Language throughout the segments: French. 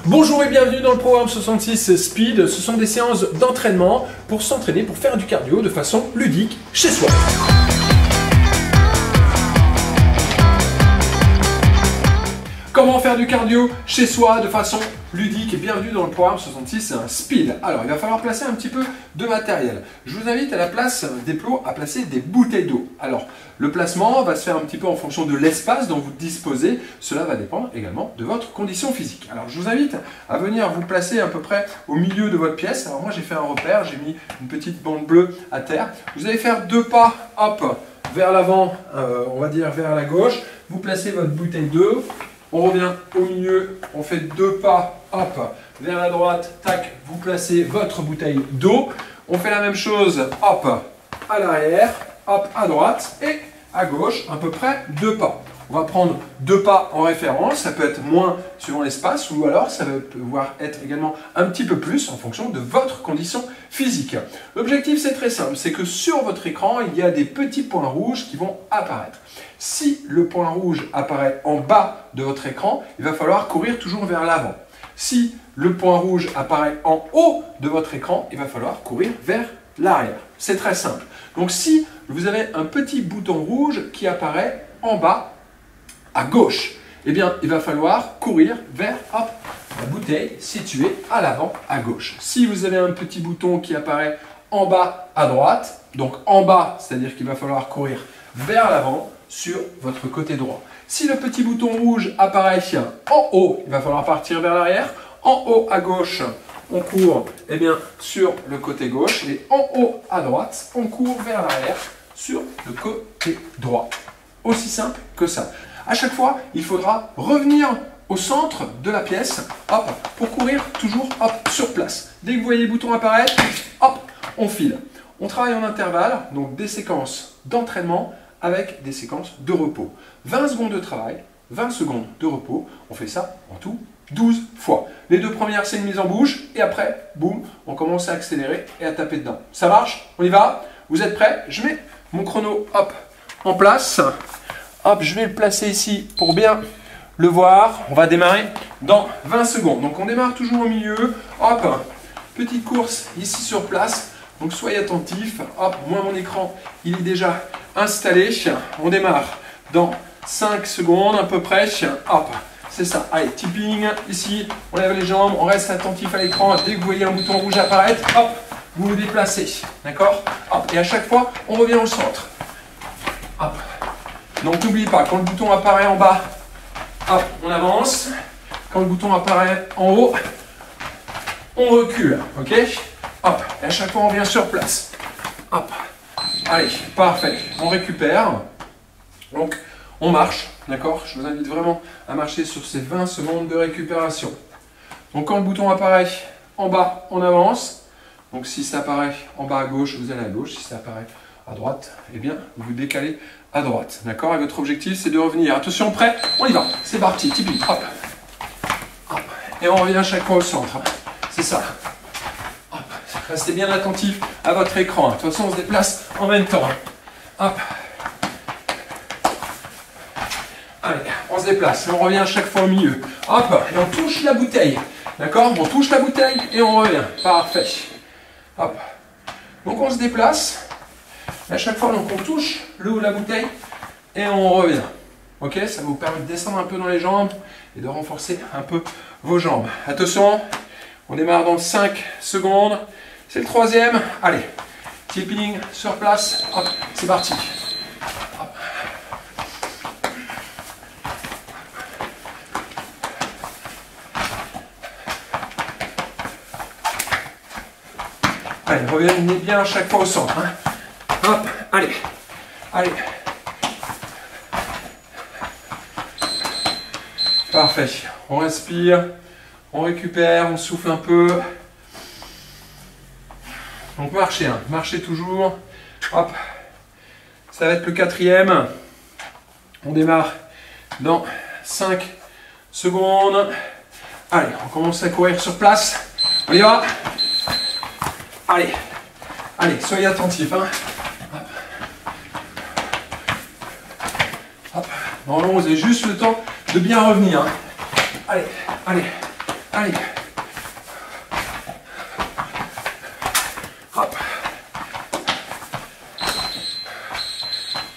Bonjour et bienvenue dans le programme 66 Speed. Ce sont des séances d'entraînement pour s'entraîner, pour faire du cardio de façon ludique chez soi. Comment faire du cardio chez soi de façon ludique et bienvenue dans le programme 66 Speed. Alors, il va falloir placer un petit peu de matériel. Je vous invite à la place des plots à placer des bouteilles d'eau. Alors, le placement va se faire un petit peu en fonction de l'espace dont vous disposez. Cela va dépendre également de votre condition physique. Alors, je vous invite à venir vous placer à peu près au milieu de votre pièce. Alors, moi, j'ai fait un repère, j'ai mis une petite bande bleue à terre. Vous allez faire deux pas, hop, vers l'avant, on va dire vers la gauche. Vous placez votre bouteille d'eau. On revient au milieu, on fait deux pas, hop, vers la droite, tac, vous placez votre bouteille d'eau. On fait la même chose, hop, à l'arrière, hop, à droite et à gauche, à peu près deux pas. On va prendre deux pas en référence, ça peut être moins suivant l'espace ou alors ça va pouvoir être également un petit peu plus en fonction de votre condition physique. L'objectif c'est très simple, c'est que sur votre écran il y a des petits points rouges qui vont apparaître. Si le point rouge apparaît en bas de votre écran, il va falloir courir toujours vers l'avant. Si le point rouge apparaît en haut de votre écran, il va falloir courir vers l'arrière. C'est très simple. Donc si vous avez un petit bouton rouge qui apparaît en bas, à gauche, eh bien, il va falloir courir vers hop, la bouteille située à l'avant, à gauche. Si vous avez un petit bouton qui apparaît en bas à droite, donc en bas, c'est-à-dire qu'il va falloir courir vers l'avant sur votre côté droit. Si le petit bouton rouge apparaît en haut, il va falloir partir vers l'arrière. En haut à gauche, on court eh bien, sur le côté gauche. Et en haut à droite, on court vers l'arrière sur le côté droit. Aussi simple que ça. À chaque fois, il faudra revenir au centre de la pièce hop, pour courir toujours hop, sur place. Dès que vous voyez les boutons apparaître, hop, on file. On travaille en intervalle, donc des séquences d'entraînement avec des séquences de repos. 20 secondes de travail, 20 secondes de repos. On fait ça en tout 12 fois. Les deux premières, c'est une mise en bouche. Et après, boum, on commence à accélérer et à taper dedans. Ça marche? On y va? Vous êtes prêts? Je mets mon chrono hop, en place. Hop, je vais le placer ici pour bien le voir. On va démarrer dans 20 secondes. Donc on démarre toujours au milieu. Hop, petite course ici sur place. Donc soyez attentifs. Hop, moi mon écran, il est déjà installé. On démarre dans 5 secondes à peu près. Hop, c'est ça. Allez, tipping ici. On lève les jambes. On reste attentif à l'écran. Dès que vous voyez un bouton rouge apparaître, hop, vous vous déplacez. D'accord? Hop, et à chaque fois, on revient au centre. Hop. Donc n'oubliez pas, quand le bouton apparaît en bas, hop, on avance. Quand le bouton apparaît en haut, on recule. Ok? Hop, et à chaque fois on revient sur place. Hop. Allez, parfait. On récupère. Donc on marche. D'accord? Je vous invite vraiment à marcher sur ces 20 secondes de récupération. Donc quand le bouton apparaît en bas, on avance. Donc si ça apparaît en bas à gauche, vous allez à gauche. Si ça apparaît à droite, eh bien, vous vous décalez à droite. D'accord? Et votre objectif, c'est de revenir. Attention, prêt? On y va. C'est parti. Tipeee. Hop. Hop. Et on revient chaque fois au centre. C'est ça. Hop. Restez bien attentif à votre écran. De toute façon, on se déplace en même temps. Hop. Allez, on se déplace. Et on revient chaque fois au milieu. Hop. Et on touche la bouteille. D'accord? On touche la bouteille et on revient. Parfait. Hop. Donc, on se déplace. À chaque fois, donc, on touche le haut de la bouteille et on revient. Ok, ça vous permet de descendre un peu dans les jambes et de renforcer un peu vos jambes. Attention, on démarre dans 5 secondes. C'est le troisième. Allez, tipping sur place. Hop, c'est parti. Hop. Allez, revenez bien à chaque fois au centre. Hein. Hop, allez, allez. Parfait. On respire, on récupère, on souffle un peu. Donc marchez, hein. Marchez toujours. Hop. Ça va être le quatrième. On démarre dans 5 secondes. Allez, on commence à courir sur place. On y va. Allez, allez, soyez attentifs. Hein. Hop. Normalement, vous avez juste le temps de bien revenir. Hein. Allez, allez. Allez. Hop.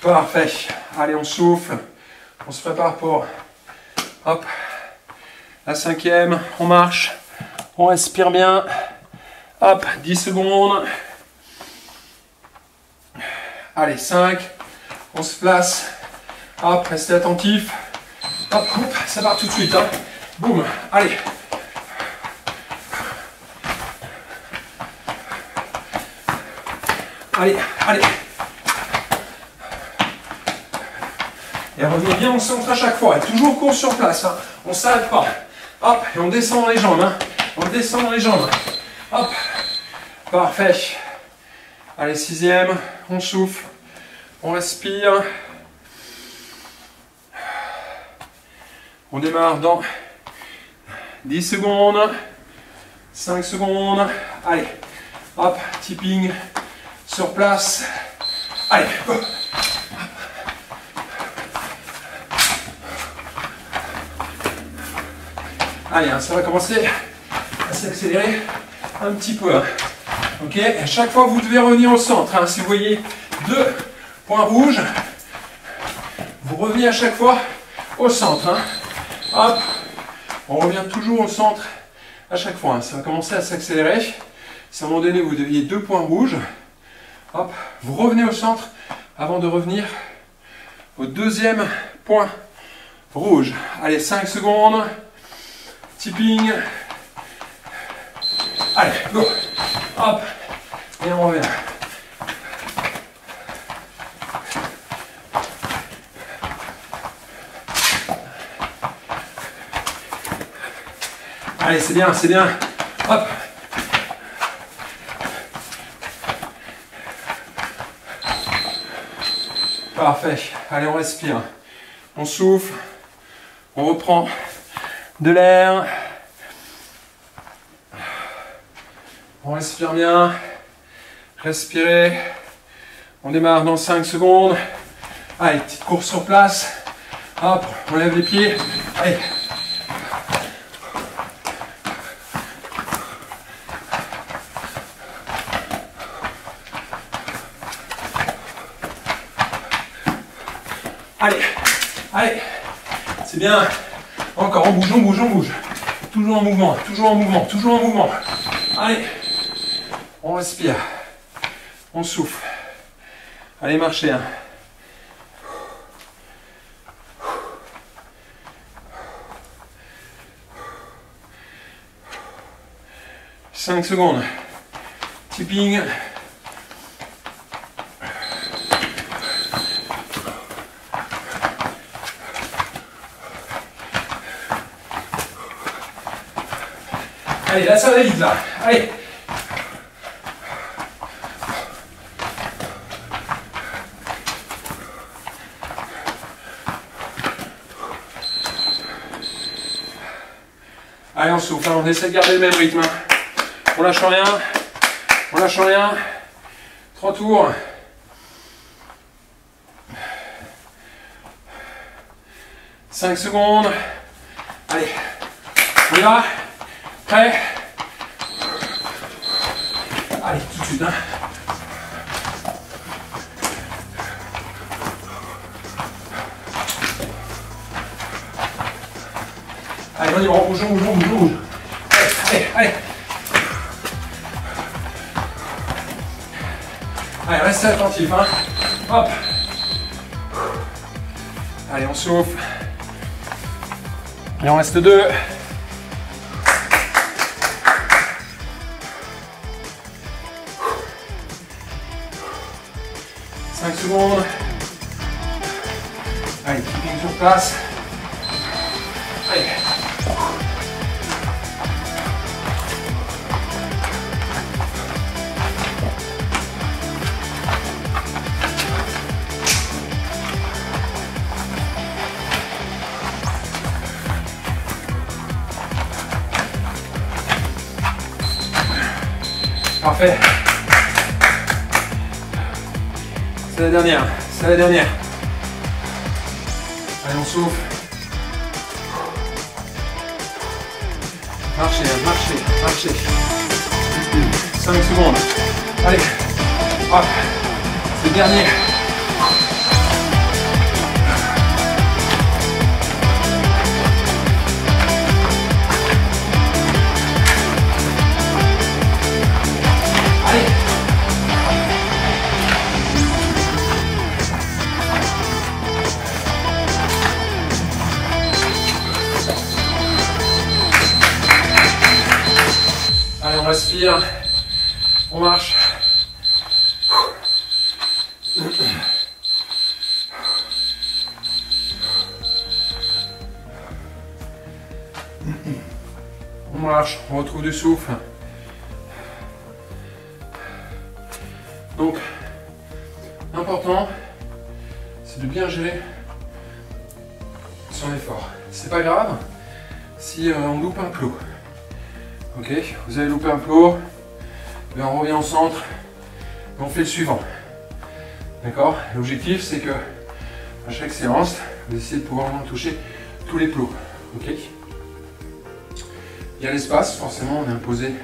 Parfait. Allez, on souffle. On se prépare pour, hop, la 5e. On marche. On respire bien. Hop, 10 secondes. Allez, 5. On se place. Hop, restez attentif. Hop, hop, ça part tout de suite. Hein. Boum, allez. Allez, allez. Et revenez bien au centre à chaque fois. Et toujours court sur place. Hein. On ne s'arrête pas. Hop, et on descend dans les jambes. Hein. On descend dans les jambes. Hop. Parfait. Allez, 6e. On souffle. On respire. On démarre dans 10 secondes. 5 secondes. Allez. Hop. Tipping. Sur place. Allez. Hop. Allez, hein, ça va commencer à s'accélérer un petit peu. Hein. Ok, à chaque fois vous devez revenir au centre. Hein. Si vous voyez 2 points rouges, vous revenez à chaque fois au centre. Hein. Hop, on revient toujours au centre à chaque fois. Hein. Ça va commencer à s'accélérer. Si à un moment donné vous deviez 2 points rouges, hop, vous revenez au centre avant de revenir au 2e point rouge. Allez, 5 secondes. Tipping. Allez, go. Hop. Et on revient. Allez, c'est bien, c'est bien. Hop. Parfait. Allez, on respire. On souffle. On reprend de l'air. On respire bien. Respirez. On démarre dans 5 secondes. Allez, petite course sur place. Hop, on lève les pieds. Allez. Allez, allez. C'est bien. Encore, on bouge, on bouge, on bouge. Toujours en mouvement, toujours en mouvement, toujours en mouvement. Allez, on respire. On souffle. Allez, marchez. Hein. Cinq secondes. Tipping. Allez, là ça va vite là. Allez. Allez, on souffle, on essaie de garder le même rythme. On lâche rien. On lâche rien. 3 tours. « 5 secondes. Allez. On y va. Prêt? Allez, tout de suite. Hein. Allez, on y va, on bouge, on bouge, on bouge, on bouge. Allez, allez, allez. Allez, restez attentifs. Hein. Hop. Allez, on souffle. Il en reste 2. Secondes. Allez, keeping sur place. Allez. Parfait. C'est la dernière, c'est la dernière. Allez, on souffle. Marchez, marchez, marchez. 5 secondes. Allez, hop, c'est le dernier. Allez. Allez, on respire, on marche. On marche, on retrouve du souffle. Donc, l'important, c'est de bien gérer son effort. C'est pas grave si on loupe un plot. Ok, vous avez loupé un plot, on revient au centre et on fait le suivant. D'accord? L'objectif, c'est que à chaque séance, vous essayez de pouvoir toucher tous les plots. Ok? Il y a l'espace, forcément, on est imposé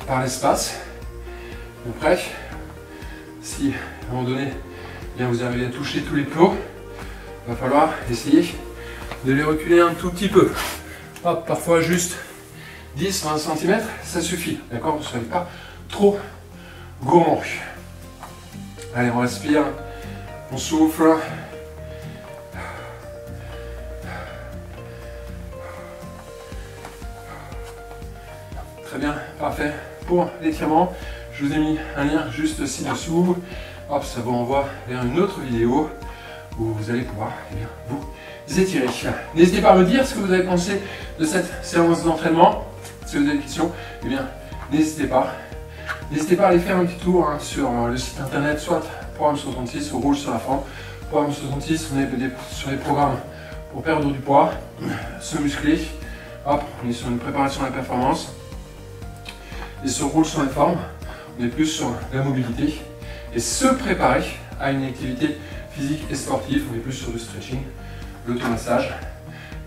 par l'espace. Après, si à un moment donné, bien, vous arrivez à toucher tous les plots, il va falloir essayer de les reculer un tout petit peu. Hop, parfois juste 10-20 cm, ça suffit. D'accord? Ne soyez pas trop gourmand. Allez, on respire, on souffle. Très bien, parfait. Pour l'étirement, je vous ai mis un lien juste ci-dessous. Hop, ça vous renvoie vers une autre vidéo où vous allez pouvoir vous étirer. N'hésitez pas à me dire ce que vous avez pensé de cette séance d'entraînement. Si vous avez des questions, eh bien, n'hésitez pas. N'hésitez pas à aller faire un petit tour sur le site internet, soit Programme 66 ou Roule sur la forme. Programme 66, on est sur des programmes pour perdre du poids, se muscler. Hop, on est sur une préparation à la performance. Et sur Roule sur la forme, on est plus sur la mobilité. Et se préparer à une activité physique et sportive, on est plus sur le stretching, l'automassage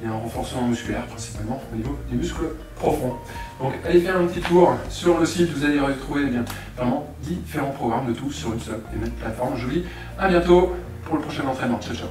et un renforcement musculaire principalement au niveau des muscles profonds. Donc allez faire un petit tour sur le site, vous allez retrouver vraiment différents programmes de tout sur une seule et même plateforme. Je vous dis à bientôt pour le prochain entraînement. Ciao ciao.